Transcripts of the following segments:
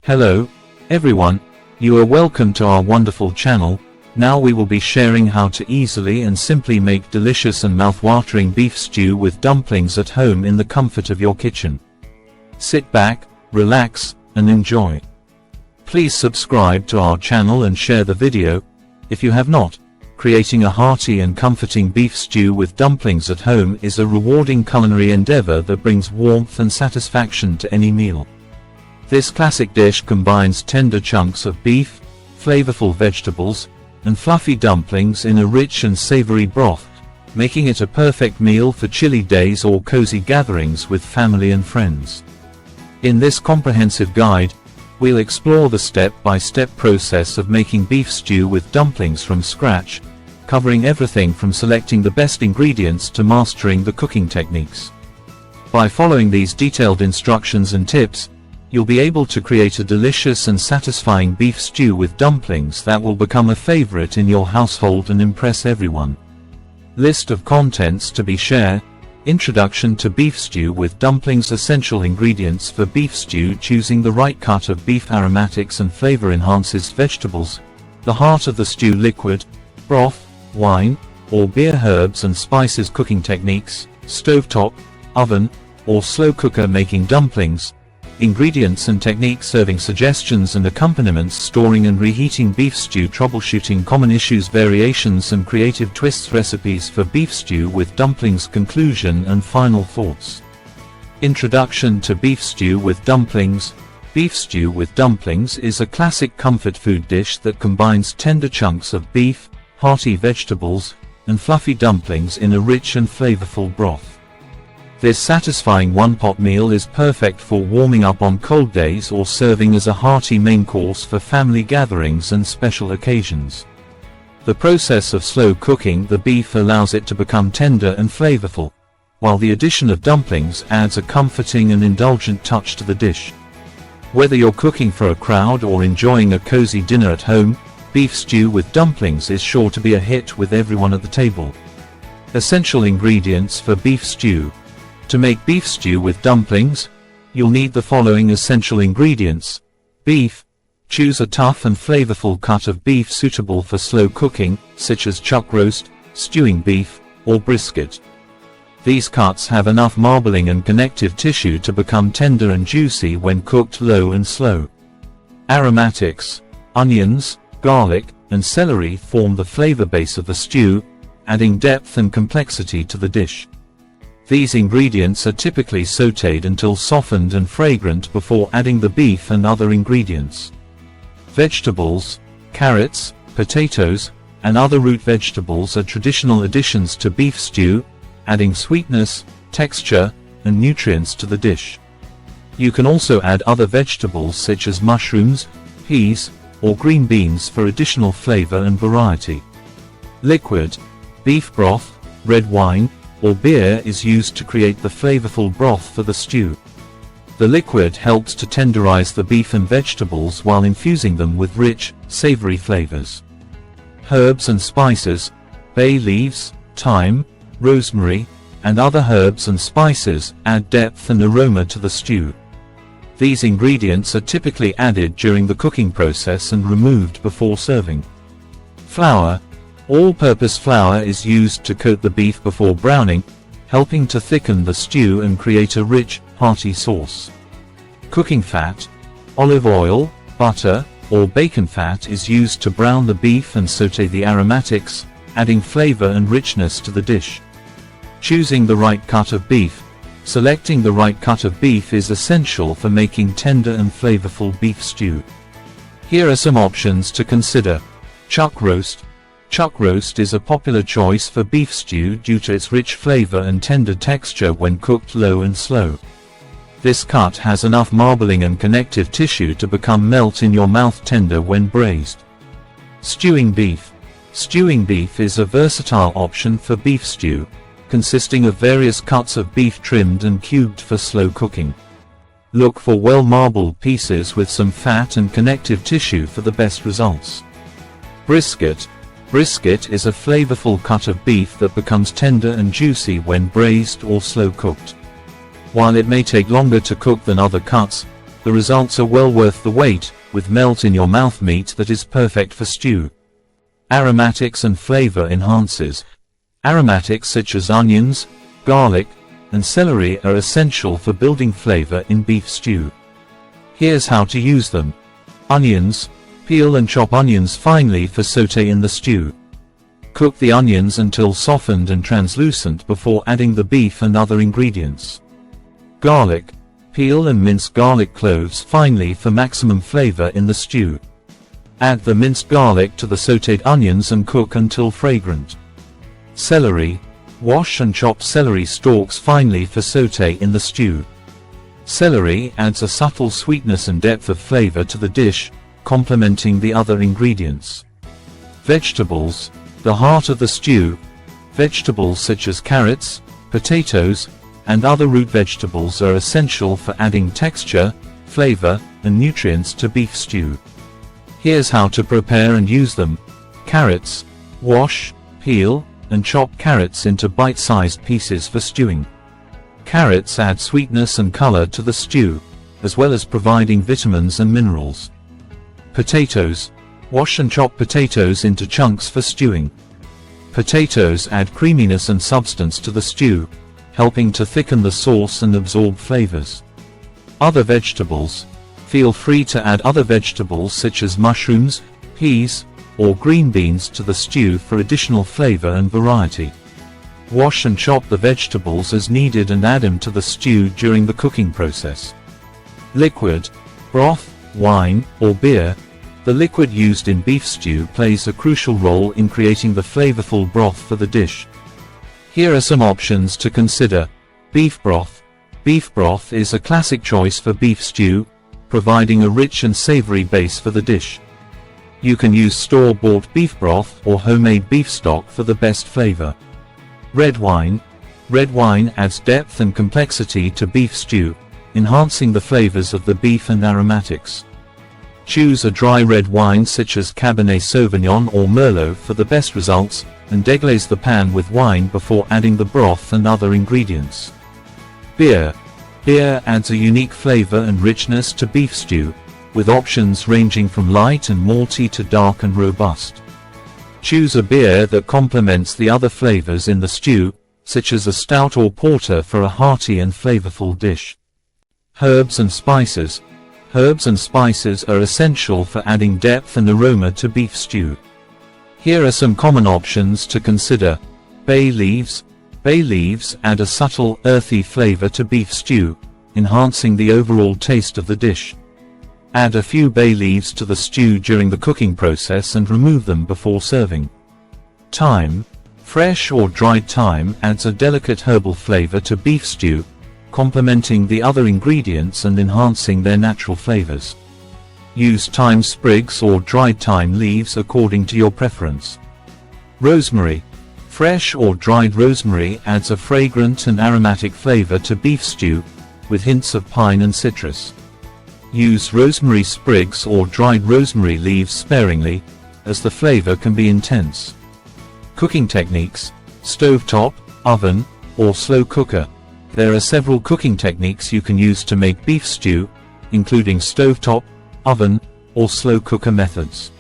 Hello, everyone, you are welcome to our wonderful channel. Now we will be sharing how to easily and simply make delicious and mouth-watering beef stew with dumplings at home in the comfort of your kitchen. Sit back, relax, and enjoy. Please subscribe to our channel and share the video, if you have not. Creating a hearty and comforting beef stew with dumplings at home is a rewarding culinary endeavor that brings warmth and satisfaction to any meal. This classic dish combines tender chunks of beef, flavorful vegetables, and fluffy dumplings in a rich and savory broth, making it a perfect meal for chilly days or cozy gatherings with family and friends. In this comprehensive guide, we'll explore the step-by-step process of making beef stew with dumplings from scratch, covering everything from selecting the best ingredients to mastering the cooking techniques. By following these detailed instructions and tips, you'll be able to create a delicious and satisfying beef stew with dumplings that will become a favorite in your household and impress everyone. List of contents to be shared. Introduction to beef stew with dumplings. Essential ingredients for beef stew. Choosing the right cut of beef. Aromatics and flavor enhances vegetables. The heart of the stew. Liquid, broth, wine, or beer. Herbs and spices. Cooking techniques: stovetop, oven, or slow cooker. Making dumplings. Ingredients and techniques. Serving suggestions and accompaniments. Storing and reheating beef stew. Troubleshooting common issues. Variations and creative twists. Recipes for beef stew with dumplings. Conclusion and final thoughts. Introduction to beef stew with dumplings. Beef stew with dumplings is a classic comfort food dish that combines tender chunks of beef, hearty vegetables, and fluffy dumplings in a rich and flavorful broth. This satisfying one-pot meal is perfect for warming up on cold days or serving as a hearty main course for family gatherings and special occasions. The process of slow cooking the beef allows it to become tender and flavorful, while the addition of dumplings adds a comforting and indulgent touch to the dish. Whether you're cooking for a crowd or enjoying a cozy dinner at home, beef stew with dumplings is sure to be a hit with everyone at the table. Essential ingredients for beef stew. To make beef stew with dumplings, you'll need the following essential ingredients. Beef. Choose a tough and flavorful cut of beef suitable for slow cooking, such as chuck roast, stewing beef, or brisket. These cuts have enough marbling and connective tissue to become tender and juicy when cooked low and slow. Aromatics. Onions, garlic, and celery form the flavor base of the stew, adding depth and complexity to the dish. These ingredients are typically sautéed until softened and fragrant before adding the beef and other ingredients. Vegetables. Carrots, potatoes, and other root vegetables are traditional additions to beef stew, adding sweetness, texture, and nutrients to the dish. You can also add other vegetables such as mushrooms, peas, or green beans for additional flavor and variety. Liquid. Beef broth, red wine, or beer is used to create the flavorful broth for the stew. The liquid helps to tenderize the beef and vegetables while infusing them with rich, savory flavors. Herbs and spices. Bay leaves, thyme, rosemary, and other herbs and spices add depth and aroma to the stew. These ingredients are typically added during the cooking process and removed before serving. Flour. All-purpose flour is used to coat the beef before browning, helping to thicken the stew and create a rich, hearty sauce. Cooking fat. Olive oil, butter, or bacon fat is used to brown the beef and sauté the aromatics, adding flavor and richness to the dish. Choosing the right cut of beef. Selecting the right cut of beef is essential for making tender and flavorful beef stew. Here are some options to consider. Chuck roast. Chuck roast is a popular choice for beef stew due to its rich flavor and tender texture when cooked low and slow. This cut has enough marbling and connective tissue to become melt in your mouth tender when braised. Stewing beef. Stewing beef is a versatile option for beef stew, consisting of various cuts of beef trimmed and cubed for slow cooking. Look for well-marbled pieces with some fat and connective tissue for the best results. Brisket. Brisket is a flavorful cut of beef that becomes tender and juicy when braised or slow cooked. While it may take longer to cook than other cuts, The results are well worth the wait, with melt in your mouth meat that is perfect for stew. Aromatics and flavor enhancers. Aromatics such as onions, garlic, and celery are essential for building flavor in beef stew. Here's how to use them. Onions. Peel and chop onions finely for sauté in the stew. Cook the onions until softened and translucent before adding the beef and other ingredients. Garlic. Peel and mince garlic cloves finely for maximum flavor in the stew. Add the minced garlic to the sautéed onions and cook until fragrant. Celery. Wash and chop celery stalks finely for sauté in the stew. Celery adds a subtle sweetness and depth of flavor to the dish, complementing the other ingredients. Vegetables. The heart of the stew. Vegetables such as carrots, potatoes, and other root vegetables are essential for adding texture, flavor, and nutrients to beef stew. Here's how to prepare and use them. Carrots. Wash, peel, and chop carrots into bite-sized pieces for stewing. Carrots add sweetness and color to the stew, as well as providing vitamins and minerals. Potatoes. Wash and chop potatoes into chunks for stewing. Potatoes add creaminess and substance to the stew, helping to thicken the sauce and absorb flavors. Other vegetables. Feel free to add other vegetables such as mushrooms, peas, or green beans to the stew for additional flavor and variety. Wash and chop the vegetables as needed and add them to the stew during the cooking process. Liquid. Broth, wine, or beer. The liquid used in beef stew plays a crucial role in creating the flavorful broth for the dish. Here are some options to consider. Beef broth. Beef broth is a classic choice for beef stew, providing a rich and savory base for the dish. You can use store-bought beef broth or homemade beef stock for the best flavor. Red wine. Red wine adds depth and complexity to beef stew, enhancing the flavors of the beef and aromatics. Choose a dry red wine such as Cabernet Sauvignon or Merlot for the best results, and deglaze the pan with wine before adding the broth and other ingredients. Beer. Beer adds a unique flavor and richness to beef stew, with options ranging from light and malty to dark and robust. Choose a beer that complements the other flavors in the stew, such as a stout or porter for a hearty and flavorful dish. Herbs and spices. Herbs and spices are essential for adding depth and aroma to beef stew. Here are some common options to consider. Bay leaves. Bay leaves add a subtle, earthy flavor to beef stew, enhancing the overall taste of the dish. Add a few bay leaves to the stew during the cooking process and remove them before serving. Thyme. Fresh or dried thyme adds a delicate herbal flavor to beef stew, complementing the other ingredients and enhancing their natural flavors. Use thyme sprigs or dried thyme leaves according to your preference. Rosemary. Fresh or dried rosemary adds a fragrant and aromatic flavor to beef stew, with hints of pine and citrus. Use rosemary sprigs or dried rosemary leaves sparingly, as the flavor can be intense. Cooking techniques: stovetop, oven, or slow cooker. There are several cooking techniques you can use to make beef stew, including stovetop, oven, or slow cooker methods.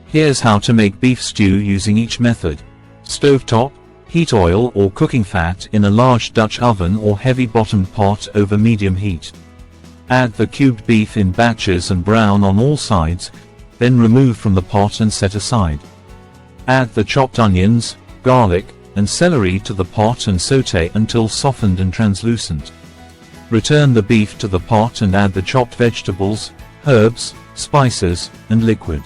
Here's how to make beef stew using each method. Stovetop. Heat oil or cooking fat in a large Dutch oven or heavy-bottomed pot over medium heat. Add the cubed beef in batches and brown on all sides, then remove from the pot and set aside. Add the chopped onions, garlic, and celery to the pot and sauté until softened and translucent. Return the beef to the pot and add the chopped vegetables, herbs, spices, and liquid.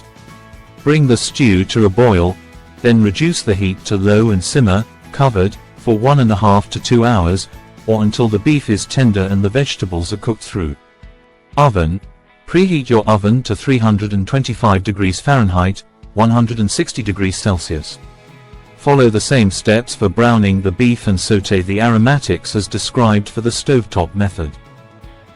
Bring the stew to a boil, then reduce the heat to low and simmer, covered, for 1.5 to 2 hours, or until the beef is tender and the vegetables are cooked through. Oven. Preheat your oven to 325 degrees Fahrenheit, 160 degrees Celsius. Follow the same steps for browning the beef and sauté the aromatics as described for the stovetop method.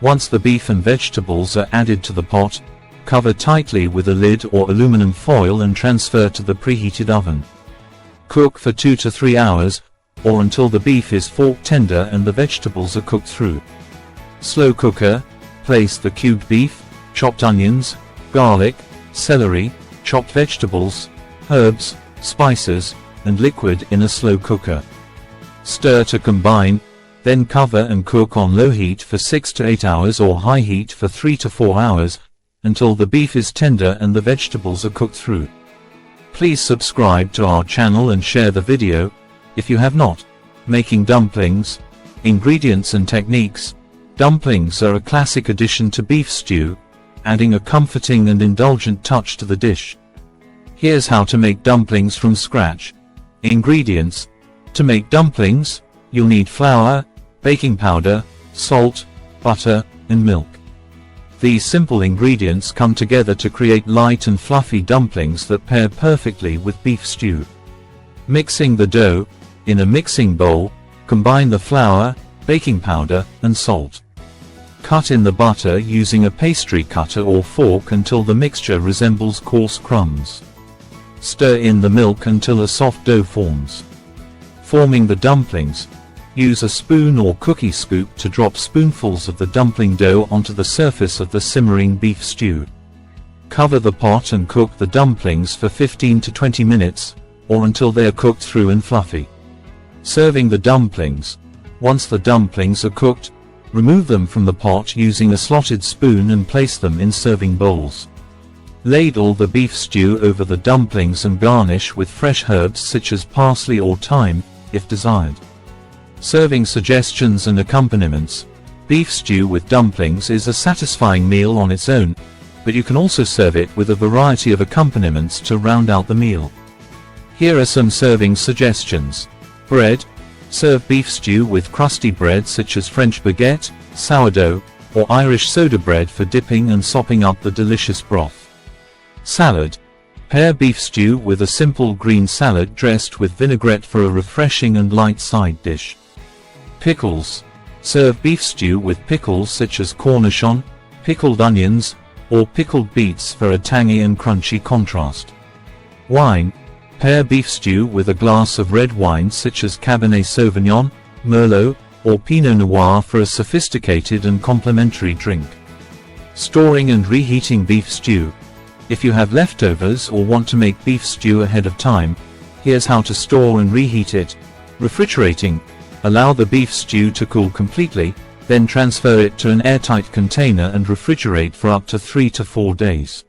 Once the beef and vegetables are added to the pot, cover tightly with a lid or aluminum foil and transfer to the preheated oven. Cook for 2 to 3 hours, or until the beef is fork tender and the vegetables are cooked through. Slow cooker. place the cubed beef, chopped onions, garlic, celery, chopped vegetables, herbs, spices, and liquid in a slow cooker. Stir to combine, then cover and cook on low heat for 6 to 8 hours or high heat for 3 to 4 hours, until the beef is tender and the vegetables are cooked through. Please subscribe to our channel and share the video, if you have not. Making dumplings. Ingredients and techniques. Dumplings are a classic addition to beef stew, adding a comforting and indulgent touch to the dish. Here's how to make dumplings from scratch. Ingredients. To make dumplings, you'll need flour, baking powder, salt, butter, and milk. These simple ingredients come together to create light and fluffy dumplings that pair perfectly with beef stew. Mixing the dough. In a mixing bowl, combine the flour, baking powder, and salt. Cut in the butter using a pastry cutter or fork until the mixture resembles coarse crumbs. Stir in the milk until a soft dough forms. Forming the dumplings. Use a spoon or cookie scoop to drop spoonfuls of the dumpling dough onto the surface of the simmering beef stew. Cover the pot and cook the dumplings for 15 to 20 minutes, or until they are cooked through and fluffy. Serving the dumplings. Once the dumplings are cooked, remove them from the pot using a slotted spoon and place them in serving bowls. Ladle the beef stew over the dumplings and garnish with fresh herbs such as parsley or thyme, if desired. Serving suggestions and accompaniments. Beef stew with dumplings is a satisfying meal on its own, but you can also serve it with a variety of accompaniments to round out the meal. Here are some serving suggestions. Bread. Serve beef stew with crusty bread such as French baguette, sourdough, or Irish soda bread for dipping and sopping up the delicious broth. Salad. Pair beef stew with a simple green salad dressed with vinaigrette for a refreshing and light side dish. Pickles. Serve beef stew with pickles such as cornichon, pickled onions, or pickled beets for a tangy and crunchy contrast. Wine. Pair beef stew with a glass of red wine such as Cabernet Sauvignon, Merlot, or Pinot Noir for a sophisticated and complementary drink. Storing and reheating beef stew. If you have leftovers or want to make beef stew ahead of time, here's how to store and reheat it. Refrigerating. Allow the beef stew to cool completely, then transfer it to an airtight container and refrigerate for up to 3 to 4 days.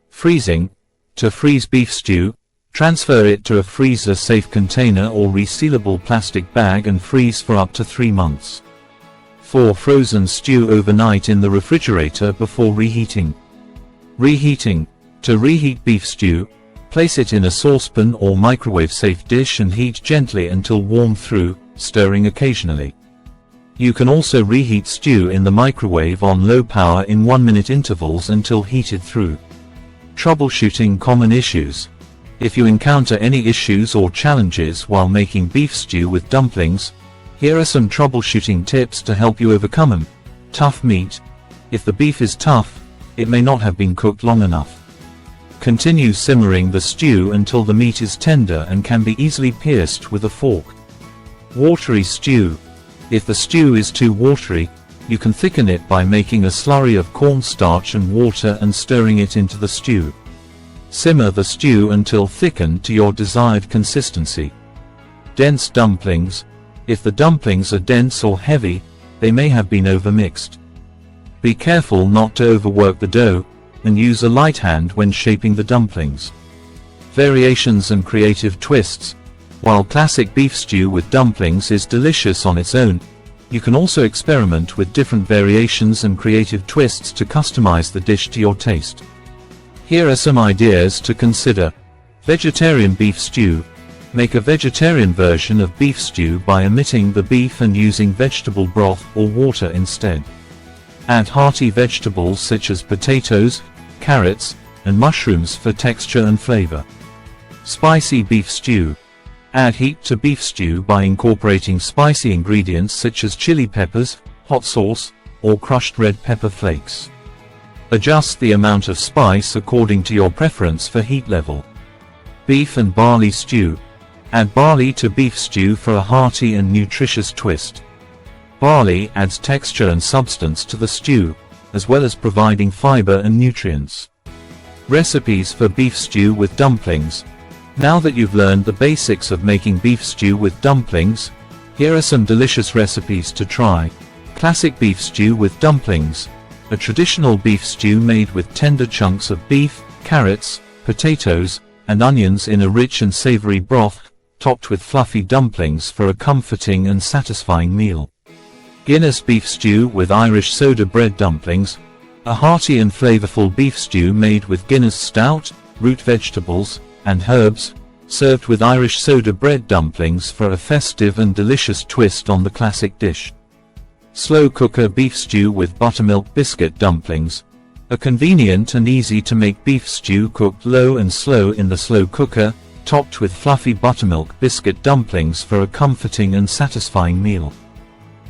Freezing. To freeze beef stew, transfer it to a freezer-safe container or resealable plastic bag and freeze for up to 3 months. For frozen stew overnight in the refrigerator before reheating. Reheating. To reheat beef stew, place it in a saucepan or microwave-safe dish and heat gently until warm through, stirring occasionally. You can also reheat stew in the microwave on low power in 1-minute intervals until heated through. Troubleshooting common issues. If you encounter any issues or challenges while making beef stew with dumplings, here are some troubleshooting tips to help you overcome them. Tough meat. If the beef is tough, it may not have been cooked long enough. Continue simmering the stew until the meat is tender and can be easily pierced with a fork. Watery stew. If the stew is too watery, you can thicken it by making a slurry of cornstarch and water and stirring it into the stew. Simmer the stew until thickened to your desired consistency. Dense dumplings. If the dumplings are dense or heavy, they may have been overmixed. Be careful not to overwork the dough, and use a light hand when shaping the dumplings. Variations and creative twists. While classic beef stew with dumplings is delicious on its own, you can also experiment with different variations and creative twists to customize the dish to your taste. Here are some ideas to consider. Vegetarian beef stew. Make a vegetarian version of beef stew by omitting the beef and using vegetable broth or water instead. Add hearty vegetables such as potatoes, carrots, and mushrooms for texture and flavor. Spicy beef stew. Add heat to beef stew by incorporating spicy ingredients such as chili peppers, hot sauce, or crushed red pepper flakes. Adjust the amount of spice according to your preference for heat level. Beef and barley stew. Add barley to beef stew for a hearty and nutritious twist. Barley adds texture and substance to the stew, as well as providing fiber and nutrients. Recipes for beef stew with dumplings. Now that you've learned the basics of making beef stew with dumplings, here are some delicious recipes to try. Classic beef stew with dumplings. A traditional beef stew made with tender chunks of beef, carrots, potatoes, and onions in a rich and savory broth, topped with fluffy dumplings for a comforting and satisfying meal. Guinness beef stew with Irish soda bread dumplings. A hearty and flavorful beef stew made with Guinness stout, root vegetables, and herbs, served with Irish soda bread dumplings for a festive and delicious twist on the classic dish. Slow cooker beef stew with buttermilk biscuit dumplings. A convenient and easy to make beef stew cooked low and slow in the slow cooker, topped with fluffy buttermilk biscuit dumplings for a comforting and satisfying meal.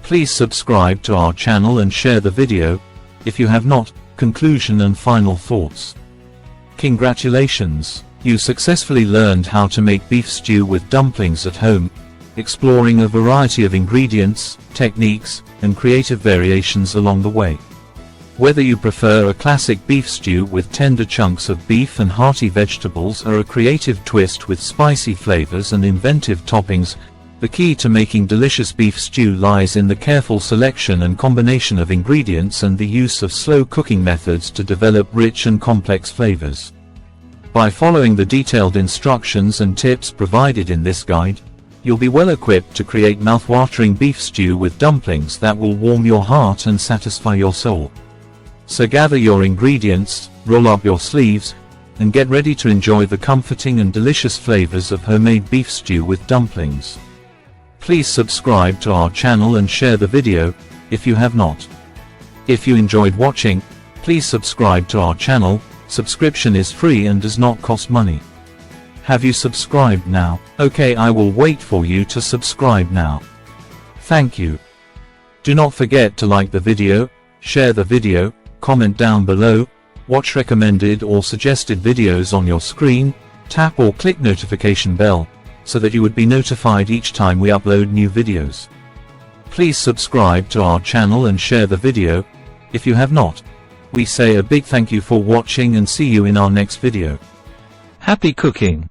Please subscribe to our channel and share the video, if you have not. Conclusion and final thoughts. Congratulations! You successfully learned how to make beef stew with dumplings at home, exploring a variety of ingredients, techniques, and creative variations along the way. Whether you prefer a classic beef stew with tender chunks of beef and hearty vegetables or a creative twist with spicy flavors and inventive toppings, the key to making delicious beef stew lies in the careful selection and combination of ingredients and the use of slow cooking methods to develop rich and complex flavors. By following the detailed instructions and tips provided in this guide, you'll be well equipped to create mouth-watering beef stew with dumplings that will warm your heart and satisfy your soul. So gather your ingredients, roll up your sleeves, and get ready to enjoy the comforting and delicious flavors of homemade beef stew with dumplings. Please subscribe to our channel and share the video, if you have not. If you enjoyed watching, please subscribe to our channel. Subscription is free and does not cost money. Have you subscribed now? Okay, I will wait for you to subscribe now. Thank you. Do not forget to like the video, share the video, comment down below, watch recommended or suggested videos on your screen, tap or click notification bell, so that you would be notified each time we upload new videos. Please subscribe to our channel and share the video, if you have not. We say a big thank you for watching and see you in our next video. Happy cooking!